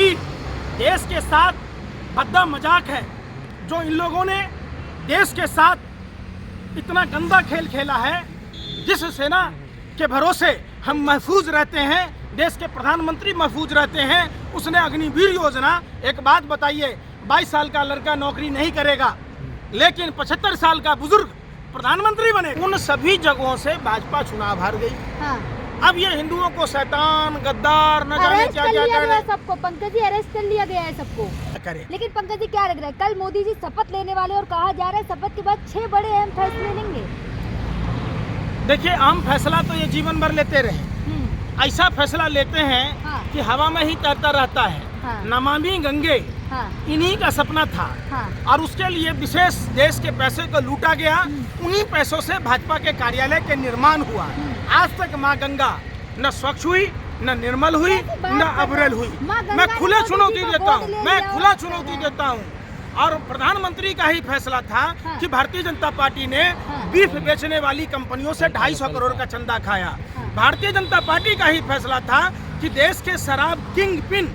ये देश के साथ भद्दा मजाक है जो इन लोगों ने देश के साथ इतना गंदा खेल खेला है, जिस सेना के भरोसे हम महफूज रहते हैं, देश के प्रधानमंत्री महफूज रहते हैं। उसने अग्निवीर योजना, एक बात बताइए, 22 साल का लड़का नौकरी नहीं करेगा लेकिन 75 साल का बुजुर्ग प्रधानमंत्री बने। उन सभी जगहों से भाजपा चुनाव हार गई। हाँ। अब ये हिंदुओं को शैतान, गद्दार, न जाने क्या क्या कर रहे हैं। सबको पंकज जी अरेस्ट कर लिया गया है सबको करे। लेकिन पंकज जी क्या लग रहा है, कल मोदी जी शपथ लेने वाले और कहा जा रहा है शपथ के बाद 6 बड़े अहम फैसले लेंगे। देखिए, आम फैसला तो ये जीवन भर लेते रहे, ऐसा फैसला लेते हैं हाँ। कि हवा में ही तैरता रहता है। हाँ। नमामि गंगे हाँ। इन्हीं का सपना था। हाँ। और उसके लिए विशेष देश के पैसे को लूटा गया। उन्हीं पैसों से भाजपा के कार्यालय के निर्माण हुआ। आज तक माँ गंगा न स्वच्छ हुई, न निर्मल हुई, न अविरल हुई। मैं खुला चुनौती देता हूँ, मैं खुला चुनौती देता हूँ। और प्रधानमंत्री का ही फैसला था हाँ। कि भारतीय जनता पार्टी ने बीफ बेचने वाली कंपनियों से 250 करोड़ का चंदा खाया। भारतीय जनता पार्टी का ही फैसला था कि देश के शराब किंग पिन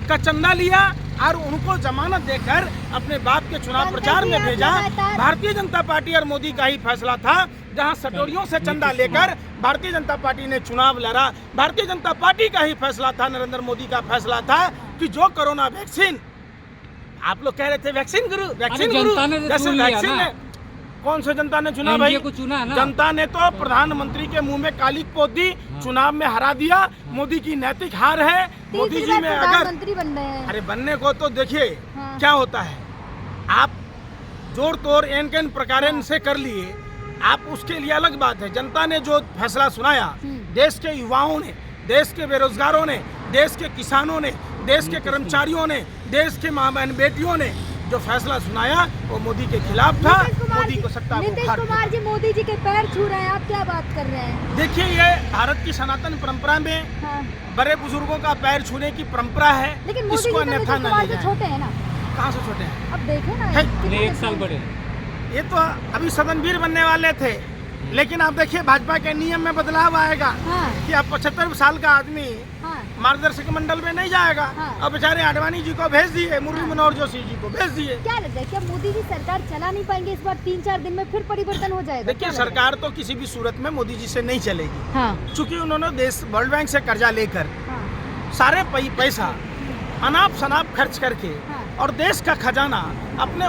का चंदा लिया और उनको जमानत देकर अपने बाप के चुनाव प्रचार में भेजा। भारतीय जनता पार्टी और मोदी का ही फैसला था, जहां सटोरियों से चंदा लेकर भारतीय जनता पार्टी ने चुनाव लड़ा। भारतीय जनता पार्टी का ही फैसला था, नरेंद्र मोदी का फैसला था कि जो कोरोना वैक्सीन, आप लोग कह रहे थे वैक्सीन गुरु, वैक्सीन गुरु, जैसे वैक्सीन है, कौन सा जनता ने चुना भाई? चुना ना। जनता ने तो प्रधानमंत्री के मुंह में काली पोत दी, चुनाव में हरा दिया। मोदी की नैतिक हार है। मोदी जी में अगर प्रधानमंत्री बन रहे हैं, अरे बनने को तो देखिए हाँ। क्या होता है, आप जोर तोड़ एन कैन प्रकार से कर लिए, आप उसके लिए अलग बात है। जनता ने जो फैसला सुनाया, देश के युवाओं ने, देश के बेरोजगारों ने, देश के किसानों ने, देश के कर्मचारियों ने, देश के माँ बहन बेटियों ने जो फैसला सुनाया वो मोदी के खिलाफ था। मोदी को सत्ता को नीतीश कुमार जी मोदी जी के पैर छू रहे हैं, आप क्या बात कर रहे हैं? देखिए, ये भारत की सनातन परंपरा में हाँ। बड़े बुजुर्गों का पैर छूने की परंपरा है। लेकिन मोदी जी इसको तो अन्यथा नीतीश न कुमार ले जी जाएं। छोटे हैं ना। कहाँ से छोटे हैं? अब देखे ना, है। कितने 1 साल बड़े। ये तो अभी सदनवीर बनने वाले थे, लेकिन आप देखिए भाजपा के नियम में बदलाव आएगा। हाँ। कि अब 75 साल का आदमी हाँ। मार्गदर्शक मंडल में नहीं जाएगा। हाँ। अब बेचारे आडवाणी जी को भेज दिए, मुरली मनोहर जोशी जी को भेज दिए। क्या लगता है, क्या मोदी जी सरकार चला नहीं पाएंगे इस बार? 3-4 दिन में फिर परिवर्तन हो जाएगा? देखिए, सरकार तो किसी भी सूरत में मोदी जी से नहीं चलेगी। हाँ। चूंकि उन्होंने देश वर्ल्ड बैंक से कर्जा लेकर हाँ। सारे पैसा अनाप शनाप खर्च करके हाँ। और देश का खजाना अपने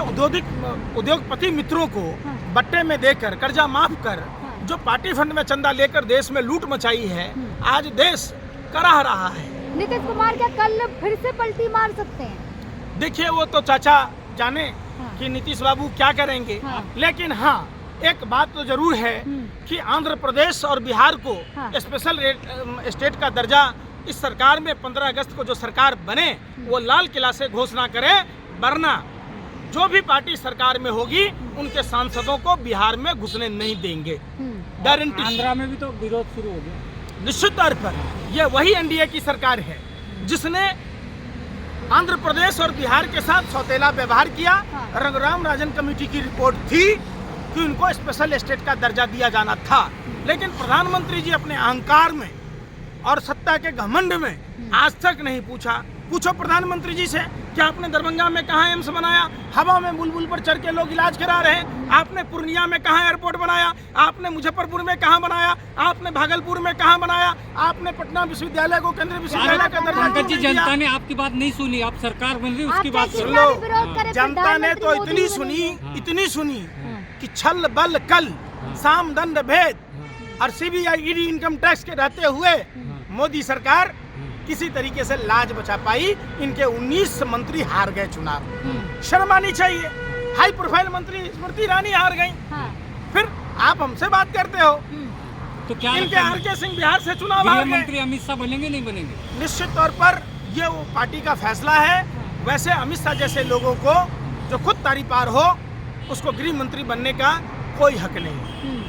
उद्योगपति मित्रों को हाँ। बट्टे में देकर, कर्जा माफ कर, हाँ। जो पार्टी फंड में चंदा लेकर देश में लूट मचाई है, आज देश कराह रहा है। नीतीश कुमार क्या कल फिर से पलटी मार सकते हैं? देखिए, वो तो चाचा जाने हाँ। कि नीतीश बाबू क्या करेंगे। हाँ। लेकिन हाँ, एक बात तो जरूर है कि आंध्र प्रदेश और बिहार को हाँ। स्पेशल स्टेट का दर्जा इस सरकार में 15 अगस्त को जो सरकार बने वो लाल किला से घोषणा करे, वरना जो भी पार्टी सरकार में होगी उनके सांसदों को बिहार में घुसने नहीं देंगे। गारंटी। आंध्रा में भी तो विरोध शुरू हो गया। निश्चित तौर पर यह वही एनडीए की सरकार है जिसने आंध्र प्रदेश और बिहार के साथ सौतेला व्यवहार किया। हाँ। रघुराम राजन कमेटी की रिपोर्ट थी कि उनको स्पेशल स्टेट का दर्जा दिया जाना था, लेकिन प्रधानमंत्री जी अपने अहंकार में और सत्ता के घमंड में आज तक नहीं पूछा। पूछो प्रधानमंत्री जी से, क्या आपने दरभंगा में कहाँ एम्स बनाया? हवा में बुलबुल पर चढ़ के लोग इलाज करा रहे हैं। आपने पूर्णिया में कहाँ एयरपोर्ट बनाया? आपने मुजफ्फरपुर में कहाँ बनाया? आपने भागलपुर में कहाँ बनाया? आपने पटना विश्वविद्यालय को केंद्रीय विश्वविद्यालय का दर्जा पंकज जी, क्यों नहीं दिया? जनता ने आपकी बात नहीं सुनी, आप सरकार बन रही उसकी बात सुन सुन लो। विरोध करे, जनता ने तो प्रधानमंत्री इतनी मोदी सुनी, हाँ। इतनी सुनी कि छल बल कल साम दंड भेद और सीबीआई ईडी इनकम टैक्स के रहते हुए मोदी सरकार किसी तरीके से लाज बचा पाई। इनके 19 मंत्री हार गए चुनाव। शर्म आनी चाहिए। हाई प्रोफाइल मंत्री स्मृति ईरानी हार गई। हाँ। फिर आप हमसे बात करते हो। तो क्या इनके आर.के. सिंह बिहार से चुनाव हार गृह गए। मंत्री अमित शाह बनेंगे नहीं बनेंगे? निश्चित तौर पर ये वो पार्टी का फैसला है। वैसे अमित शाह जैसे लोगों को जो खुद तारी पार हो, उसको गृह मंत्री बनने का कोई हक नहीं।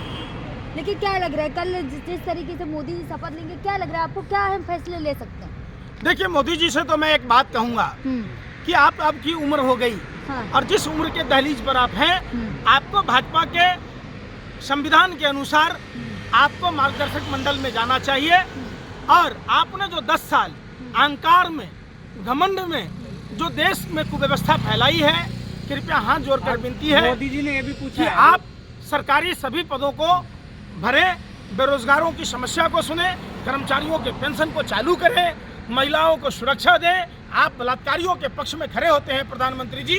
लेकिन क्या लग रहा है, कल जिस तरीके से मोदी जी शपथ लेंगे, क्या लग रहा है आपको, क्या अहम फैसले ले सकते हैं? देखिए, मोदी जी से तो मैं एक बात कहूंगा कि आपकी उम्र हो गई। हाँ। और जिस उम्र के दहलीज पर आप हैं, आपको भाजपा के संविधान के अनुसार आपको मार्गदर्शक मंडल में जाना चाहिए। और आपने जो 10 साल अहंकार में घमंड में जो देश में कुव्यवस्था फैलाई है, कृपया हाथ जोड़कर विनती है मोदी जी ने ये भी पूछा कि है आप सरकारी सभी पदों को भरे, बेरोजगारों की समस्या को सुने, कर्मचारियों के पेंशन को चालू करें, महिलाओं को सुरक्षा दें। आप बलात्कारियों के पक्ष में खड़े होते हैं प्रधानमंत्री जी।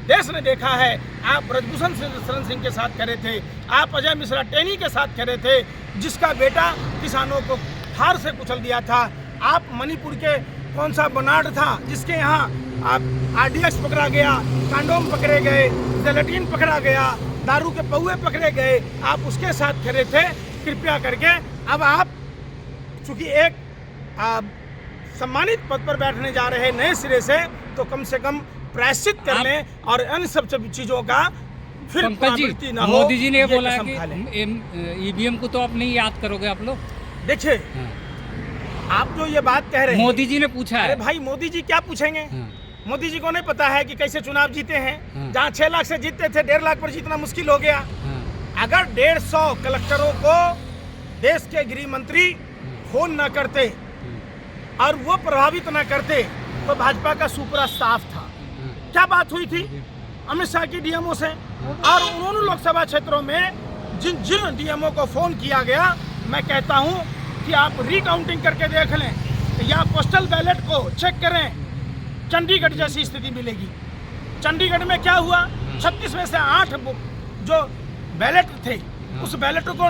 देश ने देखा है, आप ब्रजभूषण शरण सिंह के साथ खड़े थे, आप अजय मिश्रा टेनी के साथ खड़े थे, जिसका बेटा किसानों को हार से कुचल दिया था। आप मणिपुर के कौन सा बनाड था जिसके यहाँ आप आरडीएक्स पकड़ा गया, कांडोम पकड़े गए, जेलेटिन पकड़ा गया, दारू के पौए पकड़े गए, आप उसके साथ खड़े थे। कृपया करके अब आप चूंकि एक सम्मानित पद पर बैठने जा रहे हैं नए सिरे से, तो कम से कम प्रायश्चित कर लें और इन सब चीजों का फिर पंकज जी, पुनरावृत्ति ना हो। मोदी जी ने ये बोला है कसम खा लें। कि ईवीएम को तो आप नहीं याद करोगे आप लोग। देखिए, आप जो ये बात कह रहे हैं, मोदी जी ने पूछा अरे है। भाई मोदी जी क्या पूछेंगे? मोदी जी को नहीं पता है कि कैसे चुनाव जीते हैं? जहाँ 6 लाख से जीतते थे 1.5 लाख पर जीतना मुश्किल हो गया। अगर 150 कलेक्टरों को देश के गृह मंत्री फोन न करते और वो प्रभावित न करते तो भाजपा का सुपरा साफ था। क्या बात हुई थी अमित शाह की डीएमओ से, और उन्होंने लोकसभा क्षेत्रों में जिन जिन डीएमओ को फोन किया गया, मैं कहता हूं कि आप रिकाउंटिंग करके देख लें या पोस्टल बैलेट को चेक करें, चंडीगढ़ जैसी स्थिति मिलेगी। चंडीगढ़ में क्या हुआ, 36 में से 8 जो बैलेट थे उस बैलेट को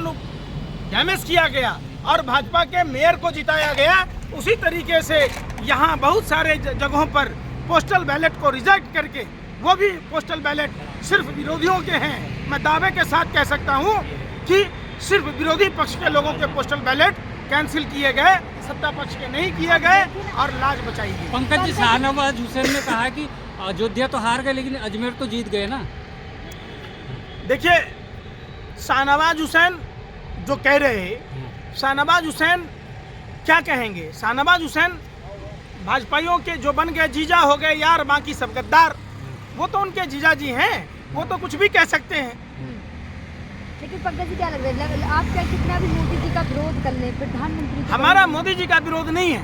डैमेज किया गया और भाजपा के मेयर को जिताया गया। उसी तरीके से यहाँ बहुत सारे जगहों पर पोस्टल बैलेट को रिजेक्ट करके, वो भी पोस्टल बैलेट सिर्फ विरोधियों के हैं। मैं दावे के साथ कह सकता हूँ कि सिर्फ विरोधी पक्ष के लोगों के पोस्टल बैलेट कैंसिल किए गए, सत्ता पक्ष के नहीं किए गए और लाज बचाई गई। पंकज जी, शाहनवाज हुसैन ने कहा कि अयोध्या तो हार गए लेकिन अजमेर तो जीत गए ना। देखिए, शाहनवाज हुसैन जो कह रहे हैं, शाहनवाज हुसैन क्या कहेंगे? शाहनवाज हुसैन भाजपाइयों के जो बन गए जीजा हो गए यार, बाकी सब गद्दार। वो तो उनके जीजा जी हैं, वो तो कुछ भी कह सकते हैं। लेकिन पंकज जी क्या लग रहा है, आप क्या कितना भी मोदी जी का विरोध कर ले, प्रधानमंत्री हमारा मोदी जी का विरोध नहीं है,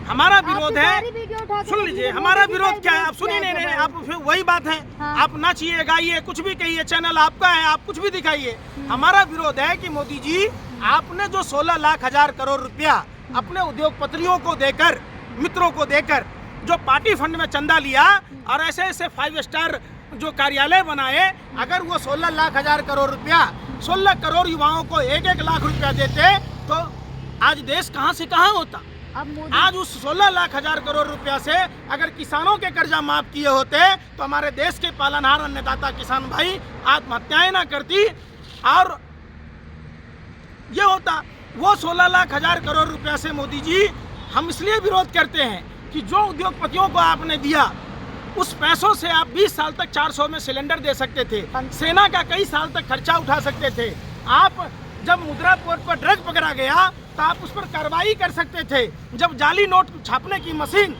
हमारा विरोध है, सुन लीजिए, हमारा विरोध क्या है? आप सुनिए, नहीं, आप फिर वही बात है। आप नाचिए, गाइए, कुछ भी कहिए, चैनल आपका है, आप कुछ भी दिखाइए। हमारा विरोध है कि मोदी जी, आपने जो 16 लाख हजार करोड़ रुपया अपने उद्योगपतियों को देकर, मित्रों को देकर, जो पार्टी फंड में चंदा लिया और ऐसे ऐसे 5 स्टार जो कार्यालय बनाए, अगर वो 16 लाख हजार करोड़ रुपया 16 करोड़ युवाओं को 1-1 लाख रुपया देते तो आज देश कहाँ से कहाँ होता। आज उस 16 लाख हजार करोड़ रुपया से अगर किसानों के कर्जा माफ किए होते तो हमारे देश के पालनहार अन्नदाता किसान भाई आत्महत्याएं ना करती और ये होता। वो 16 लाख हजार करोड़ रुपया से मोदी जी हम इसलिए विरोध करते हैं कि जो उद्योगपतियों को आपने दिया, उस पैसों से आप 20 साल तक 400 में सिलेंडर दे सकते थे, सेना का कई साल तक खर्चा उठा सकते थे। आप जब मुद्रा पोर्ट पर ड्रग पकड़ा गया तो आप उस पर कार्रवाई कर सकते थे। जब जाली नोट छापने की मशीन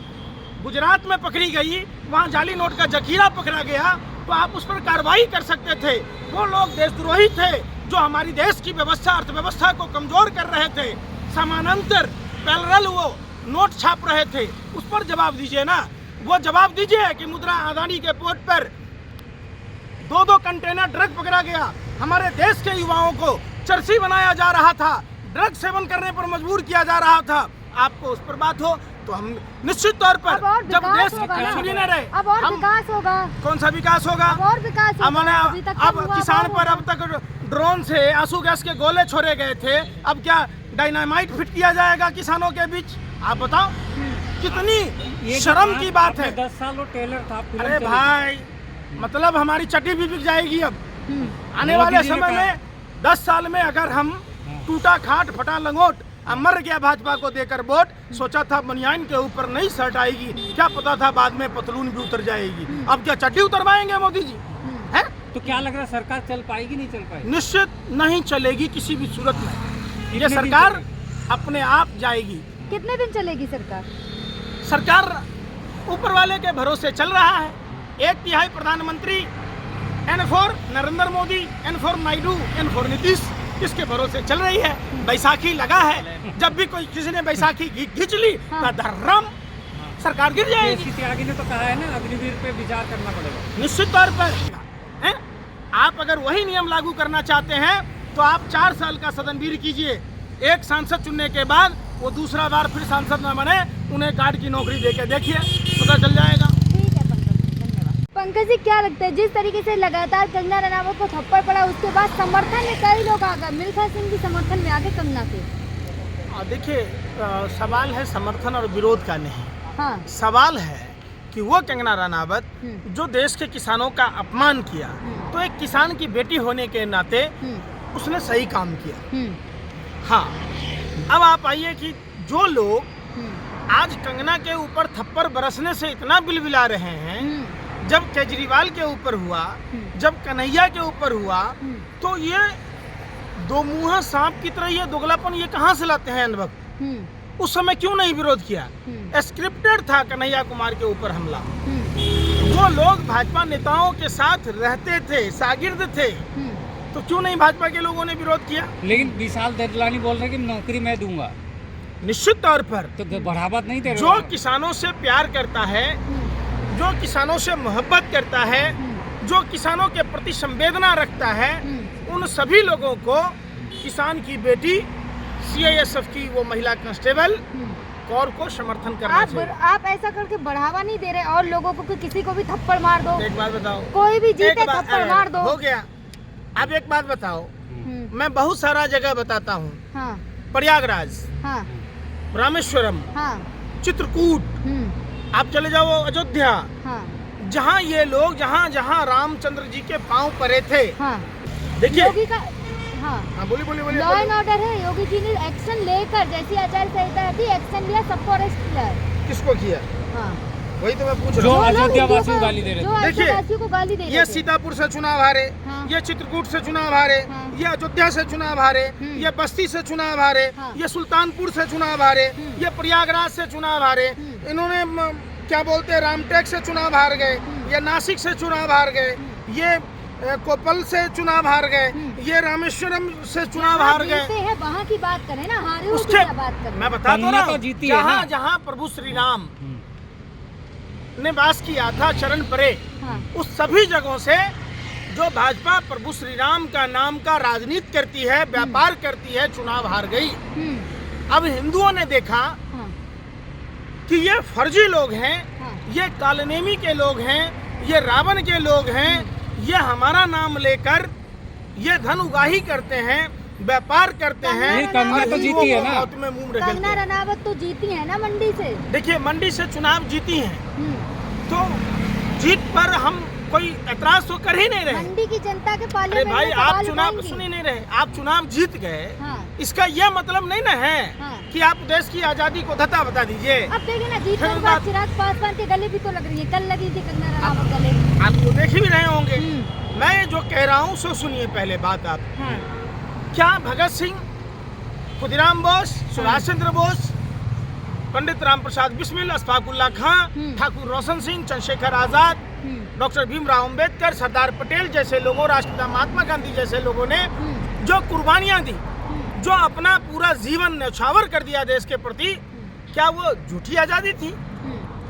गुजरात में पकड़ी गई, वहाँ जाली नोट का जखीरा पकड़ा गया, तो आप उस पर कार्रवाई कर सकते थे। वो लोग देशद्रोही थे जो हमारी देश की व्यवस्था, अर्थव्यवस्था को कमजोर कर रहे थे, समानांतर पैरेलल वो नोट छाप रहे थे। उस पर जवाब दीजिए ना। वो जवाब दीजिए कि मुद्रा अदानी के पोर्ट पर 2-2 कंटेनर ड्रग पकड़ा गया, हमारे देश के युवाओं को चर्सी बनाया जा रहा था, ड्रग सेवन करने पर मजबूर किया जा रहा था। आपको उस पर बात हो तो हम निश्चित तौर पर जब देश सुनी न रहे, अब और विकास होगा। कौन सा विकास होगा? और विकास अब किसान पर अब तक ड्रोन से आंसू गैस के गोले छोड़े गए थे, अब क्या डायनामाइट फिट किया जाएगा किसानों के बीच? आप बताओ, कितनी शर्म की बात है। 10 साल वो टेलर था। अरे भाई, मतलब हमारी चट्टी भी बिक जाएगी अब आने वाले समय में। 10 साल में अगर हम टूटा खाट फटा लंगोट मर गया भाजपा को देकर वोट, सोचा था बनियान के ऊपर नई शर्ट आएगी, क्या पता था बाद में पतलून भी उतर जाएगी। अब क्या चड्डी उतरवाएंगे मोदी जी? है तो क्या लग रहा है, सरकार चल पाएगी नहीं चल पाएगी? निश्चित नहीं चलेगी किसी भी सूरत में। ये सरकार अपने आप जाएगी। कितने दिन चलेगी सरकार? सरकार ऊपर वाले के भरोसे चल रहा है। 1/3 प्रधानमंत्री N4 Narendra Modi, N4 Naidu, N4 Nitish, इसके भरोसे चल रही है। बैसाखी लगा है, जब भी कोई किसी ने बैसाखी खींच ली तो धर्रम सरकार गिर जाएगी। केसी त्यागी ने तो कहा है ना, अग्निवीर पे विचार करना पड़ेगा। निश्चित तौर पर हैं? आप अगर वही नियम लागू करना चाहते हैं तो आप 4 साल का सदनवीर कीजिए। एक सांसद चुनने के बाद वो दूसरा बार फिर सांसद न बने, उन्हें गार्ड की नौकरी देके देखिए, पता चल जाएगा। ठीक है पंकज जी, धन्यवाद। पंकज जी, क्या लगता है जिस तरीके से लगातार कंगना रनावत को थप्पड़ पड़ा, उसके बाद समर्थन में कई लोग आ गए, मिल्खा सिंह भी समर्थन में आ गए कंगना के। देखिए, सवाल है समर्थन और विरोध का नहीं। हाँ। सवाल है कि वो कंगना रनावत जो देश के किसानों का अपमान किया, तो एक किसान की बेटी होने के नाते उसने सही काम किया। हाँ, अब आप आइए कि जो लोग आज कंगना के ऊपर थप्पड़ बरसने से इतना बिलबिला रहे हैं, जब केजरीवाल के ऊपर हुआ, जब कन्हैया के ऊपर हुआ, तो ये दो मुँहा सांप की तरह ये दोगलापन ये कहाँ से लाते हैं अनुभव? उस समय क्यों नहीं विरोध किया? स्क्रिप्टेड था कन्हैया कुमार के ऊपर हमला। वो लोग भाजपा नेताओं के साथ रहते थे, शागिर्द थे, तो क्यों नहीं भाजपा के लोगों ने विरोध किया? लेकिन विशाल ददलानी बोल रहे कि नौकरी मैं दूंगा। निश्चित तौर पर तो बढ़ावा नहीं दे रहे। जो किसानों से प्यार करता है, जो किसानों से मोहब्बत करता है, जो किसानों के प्रति संवेदना रखता है, उन सभी लोगों को किसान की बेटी, CISF की वो महिला कांस्टेबल कौर को समर्थन करना चाहिए। आप ऐसा करके बढ़ावा नहीं दे रहे और लोगों को कि किसी को भी थप्पड़ मार दो। एक बात बताओ, कोई भी जीते थप्पड़ मार दो। हो गया। अब एक बात बताओ, मैं बहुत सारा जगह बताता हूँ। हाँ। प्रयागराज, हाँ। रामेश्वरम, हाँ। चित्रकूट, आप चले जाओ अयोध्या, हाँ। जहाँ ये लोग जहाँ रामचंद्र जी के पांव पड़े थे। हाँ। देखिए, योगी का बोलिए लॉ एंड ऑर्डर है, योगी जी ने एक्शन लेकर, जैसी आचार संहिता थी, एक्शन लिया, सबको अरेस्ट किया। किसको किया? हाँ। वही तो मैं पूछ जो रहा हूँ। अयोध्या वासियों को गाली दे रहे थे। देखिए, को गाली दे रहे ये थे। सीतापुर से चुनाव हारे, हाँ। ये चित्रकूट से चुनाव हारे, ये अयोध्या से चुनाव हारे, ये बस्ती से चुनाव हारे, ये सुल्तानपुर से चुनाव हारे, ये प्रयागराज से चुनाव हारे, इन्होंने क्या बोलते हैं रामटेक से चुनाव हार गए, ये नासिक से चुनाव हार गए, ये कोपल से चुनाव हार गए, ये रामेश्वरम से चुनाव हार गए। वहाँ की बात करें ना, हारे हो उसके बात करें। मैं बता तो रहा हूँ, जहाँ जहाँ प्रभु श्री राम ने वास किया था चरण परे, उस सभी जगहों से जो भाजपा प्रभु श्री राम का नाम का राजनीति करती है, व्यापार करती है, चुनाव हार गई। अब हिंदुओं ने देखा कि ये फर्जी लोग हैं, ये कालनेमी के लोग हैं, ये रावण के लोग हैं, ये हमारा नाम लेकर ये धन उगाही करते हैं, व्यापार करते हैं। कंगना तो जीती है ना, कंगना रनावत तो जीती है ना मंडी से। देखिए, मंडी से चुनाव जीती हैं, तो जीत पर हम कोई एतराज तो कर ही नहीं रहे। मंडी की जनता के पाले अरे भाई, आप चुनाव सुन ही नहीं रहे, आप चुनाव जीत गए। इसका यह मतलब नहीं ना है कि आप देश की आजादी को धता बता दीजिए। अब देखिए ना, जीत के बाद चिराग पासवान के गले भी तो लग रही है, कल लगी थी कंगना रनावत गले। आप वो देख भी रहे होंगे। मैं जो कह रहा हूँ सो सुनिए पहले बात आप। क्या भगत सिंह, खुदीराम बोस, सुभाष चंद्र बोस, पंडित राम प्रसाद बिस्मिल, अशफाक उल्लाह खां, ठाकुर रोशन सिंह, चंद्रशेखर आजाद, डॉक्टर भीमराव अंबेडकर, सरदार पटेल जैसे लोगों, राष्ट्रपिता महात्मा गांधी जैसे लोगों ने जो कुर्बानियां दी, जो अपना पूरा जीवन न्यौछावर कर दिया देश के प्रति, क्या वो झूठी आजादी थी?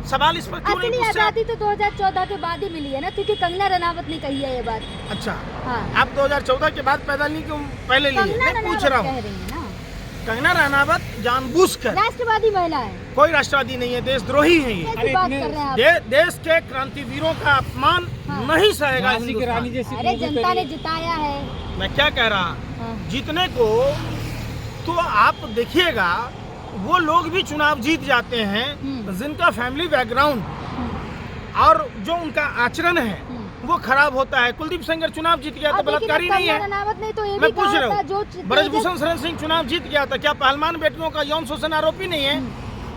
सवाल इस पर क्यों नहीं पूछते? आजादी तो 2014 के बाद ही मिली है ना, क्योंकि कंगना रनावत ने कही है ये बात। अच्छा, हाँ। आप 2014 के बाद पैदा नहीं, क्यों पहले लिए? मैं पूछ रहा हूँ। कंगना रनावत जानबूझकर राष्ट्रवादी महिला है, कोई राष्ट्रवादी नहीं है, देशद्रोही है ये। कैसी बात कर रहे हैं आप? देश के क्रांतिवीरों का अपमान नहीं सहेगा हिंदुस्तान। अरे जनता ने जिताया है। मैं क्या कह रहा, जीतने को तो आप देखिएगा, वो लोग भी चुनाव जीत जाते हैं जिनका फैमिली बैकग्राउंड और जो उनका आचरण है वो खराब होता है। कुलदीप सेंगर चुनाव जीत गया तो बलात्कारी नहीं है। मैं पूछ रहा हूँ, ब्रजभूषण शरण सिंह चुनाव जीत गया था, क्या पहलवान बेटियों का यौन शोषण आरोपी नहीं है?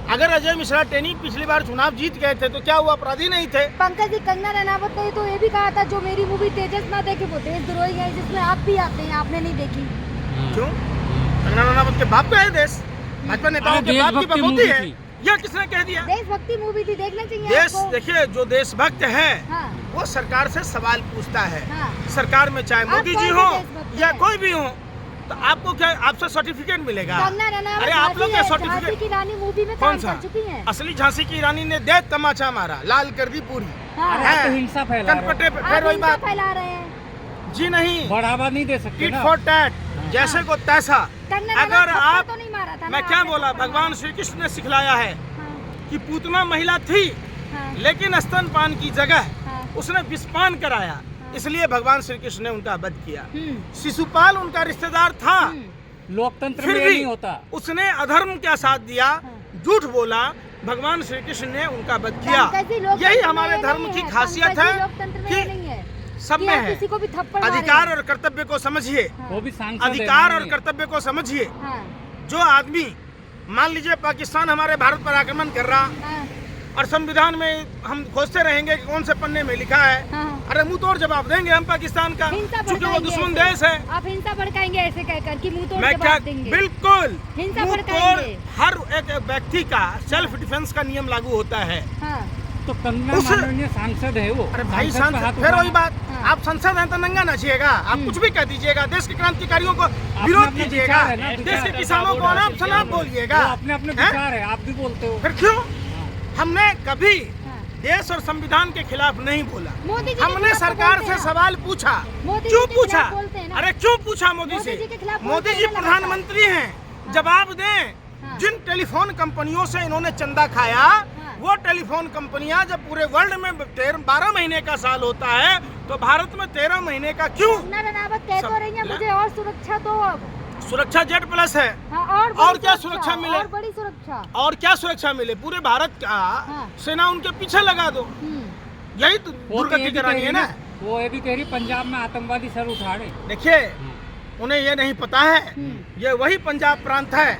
अगर अजय मिश्रा टेनी पिछली बार चुनाव जीत गए थे तो क्या वो अपराधी नहीं थे? पंकज जी, कंगना रनावत ने तो ये भी कहा था, जो मेरी मूवी तेजस ना देखे वो देशद्रोही है, जिसमें आप भी आते हैं, आपने नहीं देखी। क्यों? कंगना रनावत के बाप का है देश, भाजपा नेताओं के बाप की बकौती है। यह किसने कह दिया? देशभक्ति मूवी थी, देखना चाहिए देश आपको। देखिए, जो देशभक्त है वो सरकार से सवाल पूछता है। सरकार में चाहे मोदी जी हो या कोई भी हो, तो आपको क्या, आपसे सर्टिफिकेट मिलेगा? कंगना रनावत अरे आप लोग क्या झांसी सर्टिफिकेट? की रानी मूवी में कौन काम सा? कर चुकी हैं। असली झांसी की रानी ने दे तमाचा मारा, लाल कर दी पूरी। हाँ। अरे आप तो हिंसा फैला रहे कनपटे पे आप फिर वही हिंसा बात। फैला रहे हैं। जी नहीं, बढ़ावा नहीं दे सकते टिट ना। फॉर टैट, जैसे को तैसा। कंगना अगर रनावत आप, थप्पड़ तो नहीं मारा था मैं ना, क्या आपने बोला, थप्पड़ भगवान मारा। श्री कृष्ण ने सिखलाया है हाँ, कि पूतना महिला थी, हाँ, लेकिन स्तनपान की जगह हाँ, उसने विषपान कराया, इसलिए भगवान श्री कृष्ण ने उनका वध किया। शिशुपाल उनका रिश्तेदार था, लोकतंत्र फिर में ये भी नहीं होता। उसने अधर्म का साथ दिया, हाँ। झूठ बोला, भगवान श्री कृष्ण ने उनका वध किया। पंकज जी, लोकतंत्र यही में हमारे ये धर्म नहीं की है, खासियत पंकज जी, है लोकतंत्र में कि ये नहीं है सब कि में आप है। किसी को भी थप्पड़ मारे। अधिकार और कर्तव्य को समझिए, हाँ, वो भी सांसद है, अधिकार और माननीय। कर्तव्य को समझिए। हाँ, जो आदमी, मान लीजिए पाकिस्तान हमारे भारत पर आक्रमण कर रहा, हाँ, और संविधान में हम खोजते रहेंगे कि कौन से पन्ने में लिखा है, हाँ। अरे मुंह तोड़ जवाब देंगे हम पाकिस्तान का, हिंसा क्योंकि वो भड़काएंगे दुश्मन ऐसे। देश है। आप हिंसा भड़काएंगे ऐसे कहकर कि मुंह तोड़ मैं क्या, जवाब देंगे। बिल्कुल हिंसा मुंह तोड़, भड़काएंगे। हर एक व्यक्ति का सेल्फ डिफेंस का नियम लागू होता है। हाँ, तो कंगना उस- माननीय सांसद है वो। अरे भाई सांसद पे हाथ सांसद, फिर वही उठाना। बात, हाँ। आप संसद हैं तो नंगा नाचिएगा, आप कुछ भी कह दीजिएगा, देश के क्रांतिकारियों को विरोध अपने कीजिएगा, विचार है ना, देश विचार के है। किसानों को अनाप शनाप बोलिएगा। वो अपने अपने हैं? विचार है, आप भी बोलते हो। फिर क्यों? हमने कभी हाँ। देश और संविधान के खिलाफ नहीं बोला। मोदी जी के हमने खिलाफ तो सरकार बोलते से हैं। सवाल पूछा, मोदी क्यों जी के पूछा? खिलाफ बोलते हैं ना। अरे क्यों पूछा मोदी मोदी से? जी के खिलाफ मोदी बोलते जी हैं ना प्रधानमंत्री हैं, जवाब दें। हाँ। जिन टेलीफोन कंपनियों से इन्होंने चंदा खाया, वो टेलीफोन कंपनियां जब पूरे वर्ल्ड में 12 महीने का साल होता है, तो भारत में 13 महीने का क्यों? कंगना रनावत कह तो सब- रही है मुझे और सुरक्षा दो अब। सुरक्षा जेड प्लस है, हाँ, और बड़ी क्या सुरक्षा मिले? और बड़ी सुरक्षा। और क्या सुरक्षा मिले? पूरे भारत का हाँ। सेना उनके पीछे लगा दो, यही तो वो तो ये दुर्गति भी करानी कह है रही ना। वो ये भी कह रही पंजाब में आतंकवादी सर उठाड़े। देखिए, उन्हें ये नहीं पता है, ये वही पंजाब प्रांत है,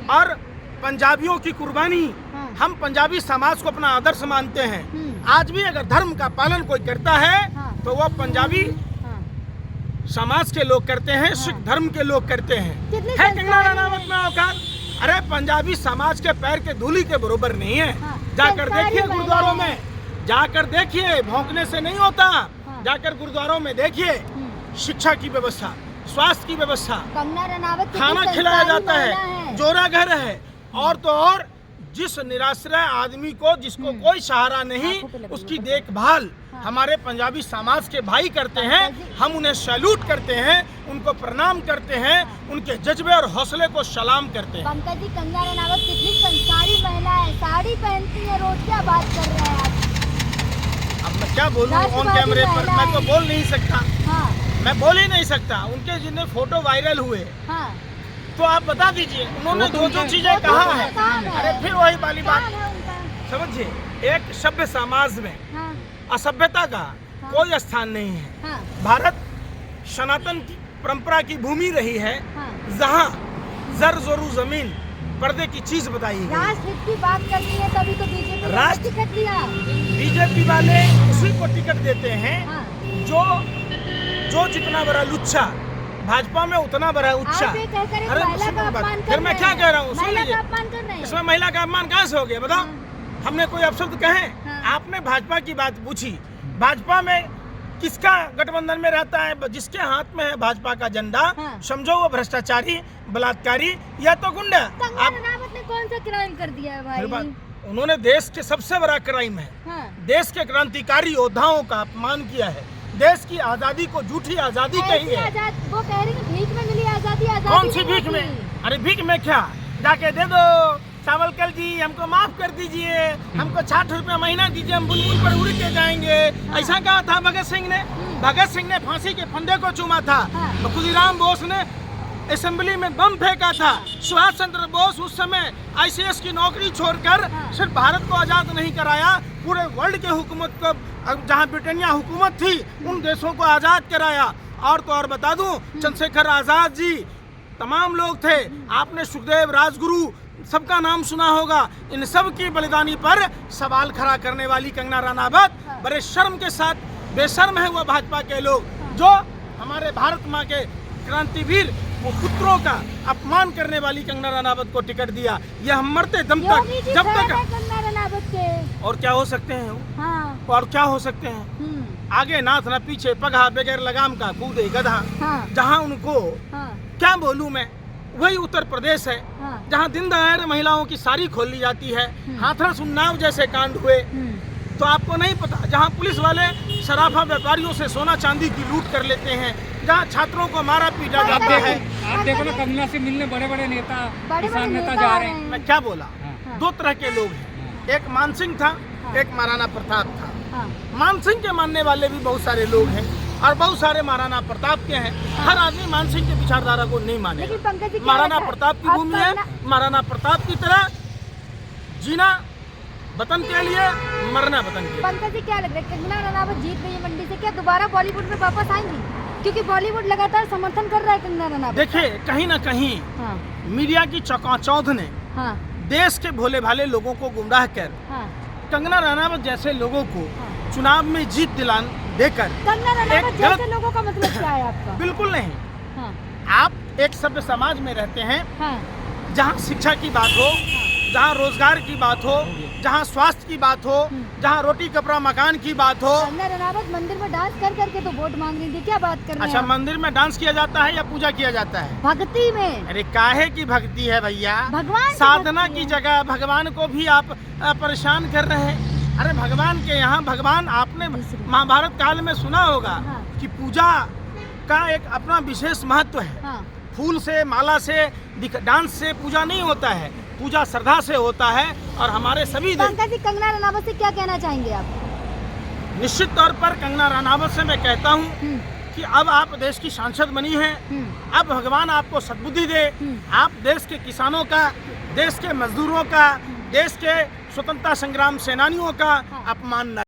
और पंजाबियों की कुर्बानी, हाँ। हम पंजाबी समाज को अपना आदर्श मानते हैं। हम्म। आज भी अगर धर्म का पालन कोई करता है, हाँ। तो वह पंजाबी हाँ। समाज के लोग करते हैं, सिख धर्म के लोग करते हैं। कितनी है कंगना संस्कारी रनावत है। में औकात? अरे पंजाबी समाज के पैर के धूली के बरोबर नहीं है। हाँ। जाकर संस्कारी देखिए महिला गुरुद्वारों है। में, जाकर देखिए, भौंकने से नहीं होता। जाकर गुरुद्वारों में देखिए, शिक्षा की व्यवस्था, स्वास्थ्य की व्यवस्था, कंगना रनावत कितनी खाना खिलाया संस्कारी जाता महिला है, जोरा घर है, और तो और जिस निराश्रय आदमी को, जिसको कोई सहारा नहीं, आंखों पे लगी उसकी है। देखभाल हाँ। हमारे पंजाबी समाज के भाई करते हैं। हम उन्हें सैल्यूट करते हैं, उनको प्रणाम करते हैं, उनके जज्बे और हौसले को सलाम करते हैं। पंकज जी, कंगना रनावत कितनी संस्कारी महिला है, साड़ी पहनती है रोज, क्या बात कर रहे हैं आप? अब मैं क्या बोलूं ऑन राष्ट्रवादी कैमरे पर, मैं तो महिलाएं। बोल नहीं सकता, हाँ, मैं बोल ही नहीं सकता। उनके जितने फोटो वायरल हुए, हाँ, तो आप बता दीजिए उन्होंने वो तो जो जो उनके- चीजें वो तो कहा उनका है। काम है। अरे फिर वही वाली बात, काम है उनका। समझिए, एक सभ्य समाज में हाँ, असभ्यता का हाँ। कोई स्थान नहीं है। हाँ, भारत सनातन की परंपरा की भूमि रही है, हाँ। जहाँ जर जोरू जमीन पर्दे की चीज बताई गई। राष्ट्र हित की बात करनी है तभी तो बीजेपी ने राष्ट्र- टिकट दिया। बीजेपी वाले उसी को टिकट देते हैं हाँ। जो जितना बड़ा लुच्चा, भाजपा में उतना बड़ा उच्चा। आप ये कहकर एक अरे महिला सुनो का बात, अपमान कर फिर मैं रहे क्या हैं। कह रहा हूँ, सुन महिला लीजिए। का अपमान कर रहे हैं। इसमें महिला का अपमान कहाँ से हो गया बताओ? हाँ। हमने कोई अपशब्द कहे? हाँ। आपने भाजपा की बात पूछी। भाजपा में किसका गठबंधन में रहता है? जिसके हाथ में है भाजपा का झंडा, हाँ। समझो वो भ्रष्टाचारी, बलात्कारी या तो गुंडा। कंगना आप रनावत ने कौन सा क्राइम कर दिया है फिर बात, भाई? उन्होंने देश के सबसे बड़ा क्राइम है, हाँ। देश के क्रांतिकारी योद्धाओं का अपमान किया है। देश की आजादी को झूठी आजादी कही ऐसी है। आजाद, वो कह रही है भीख में मिली आजादी, आजादी कौन सी नहीं भीख होती। में? अरे भीख में क्या, जाके दे दो, सावलकर जी हमको माफ कर दीजिए, हमको 60 रुपया महीना दीजिए, हम बुलबुल पर उड़ के जाएंगे। ऐसा कहा था भगत सिंह ने? भगत सिंह ने फांसी के फंदे को चूमा था, हाँ। खुदीराम बोस ने असेंबली में बम फेंका था, सुभाष चंद्र बोस उस समय आईसीएस की नौकरी छोड़कर हाँ। सिर्फ भारत को आजाद नहीं कराया, पूरे वर्ल्ड के हुकूमत को, जहाँ ब्रिटेनिया हुकूमत थी, उन देशों को आजाद कराया। और तो और बता दूं, चंद्रशेखर आजाद जी, तमाम लोग थे, आपने सुखदेव, राजगुरु, सबका नाम सुना होगा। इन सब की बलिदानी पर सवाल खड़ा करने वाली कंगना रनावत बड़े शर्म के साथ, बेशर्म है वो भाजपा के लोग, जो हमारे भारत माँ के क्रांतिवीर वो पुत्रों का अपमान करने वाली कंगना रनावत को टिकट दिया। ये हम मरते दम योगी तक, जी जब फैन है तक। कंगना रनावत के। और क्या हो सकते हैं वो? हाँ। और क्या हो सकते हैं? आगे नाथ न पीछे, पगहा बगैर लगाम का कूदे गधा। हाँ। जहाँ उनको हाँ। क्या बोलूं मैं, वही उत्तर प्रदेश है हाँ। जहां दिन दहाड़े महिलाओं की साड़ी खोल ली जाती है, हाथरस उन्नाव जैसे कांड हुए, तो आपको नहीं पता, जहां पुलिस वाले सराफा व्यापारियों से सोना चांदी की लूट कर लेते हैं, जहां छात्रों को मारा पीटा आप जाता है। आप देखो ना, कंगना से मिलने बड़े बड़े नेता, बड़े किसान नेता नेता जा आ रहे रहे हैं। हैं। मैं क्या बोला, हाँ। दो तरह के लोग हैं, एक मान सिंह था, एक महाराणा प्रताप था। हाँ। मान सिंह के मानने वाले भी बहुत सारे लोग हैं और बहुत सारे महाराणा प्रताप के हैं। हर आदमी मान सिंह के विचारधारा को नहीं माने। लेकिन पंकज जी, क्या महाराणा लगता है? प्रताप की अब भूमि है, महाराणा प्रताप की तरह जीना वतन के लिए, मरना वतन के लिए। पंकज जी, क्या लग रहा है, कंगना रनावत जीत गई है मंडी से, क्या दोबारा बॉलीवुड में वापस आएंगी? क्योंकि बॉलीवुड लगातार समर्थन कर रहा है कंगना रनावत। देखिए, कहीं ना कहीं हाँ। मीडिया की चौंकाचौंध ने हाँ। देश के भोले भाले लोगों को गुमराह कर हाँ। कंगना रनावत जैसे लोगों को हाँ। चुनाव में जीत दिलान देकर कंगना रनावत एक जैसे गलत- लोगों का मतलब क्या है आपका? बिल्कुल नहीं। हाँ। आप एक सभ्य समाज में रहते हैं हाँ। जहाँ शिक्षा की बात हो, जहाँ रोजगार की बात हो, जहाँ स्वास्थ्य की बात हो, जहाँ रोटी कपड़ा मकान की बात हो। कंगना रनावत मंदिर में डांस कर करके तो वोट मांग रही थी, क्या बात कर रहे हैं अच्छा, आप? मंदिर में डांस किया जाता है या पूजा किया जाता है? भक्ति में। अरे काहे की भक्ति है भैया, भगवान की साधना भक्ति की है। जगह भगवान को भी आप परेशान कर रहे हैं। अरे भगवान के यहाँ, भगवान आपने महाभारत काल में सुना होगा हाँ। कि पूजा का एक अपना विशेष महत्व है। हाँ। फूल से, माला से, डांस से पूजा नहीं होता है, पूजा श्रद्धा से होता है। और हमारे सभी पंकज जी, कंगना रनावत से क्या कहना चाहेंगे आप? निश्चित तौर पर कंगना रनावत से मैं कहता हूँ हम्म। कि अब आप देश की सांसद बनी हैं, अब भगवान आपको सद्बुद्धि दे, आप देश के किसानों का, देश के मजदूरों का, देश के स्वतंत्रता संग्राम सेनानियों का अपमान न